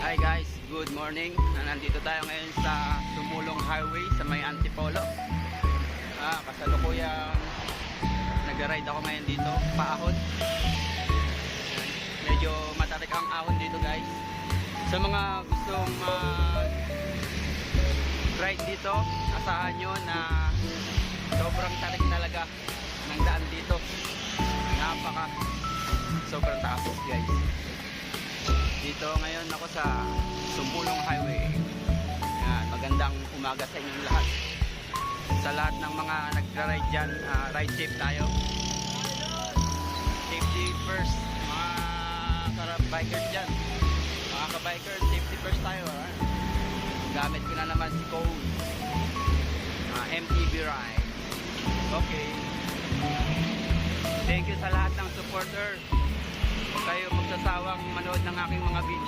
Hi guys, good morning. Nandito tayo ngayon sa Sumulong Highway sa may Antipolo. Kasalukuyang nag-ride ako ngayon dito, paahon. Medyo matarik ang ahon dito guys. Sa mga gustong ride dito, asahan nyo na sobrang tarik talaga ng daan dito. Sobrang taas guys. Dito ngayon ako sa Sumulong Highway. Magandang umaga sa inyong lahat. Sa lahat ng mga nagra-ride dyan, ride safe tayo. Safety first, mga bikers dyan. Mga ka-bikers, safety first tayo. Gamit ko na naman si code MTB Ride. Okay. Thank you sa lahat ng supporter. Huwag kayo magsasawang manood ng aking mga video.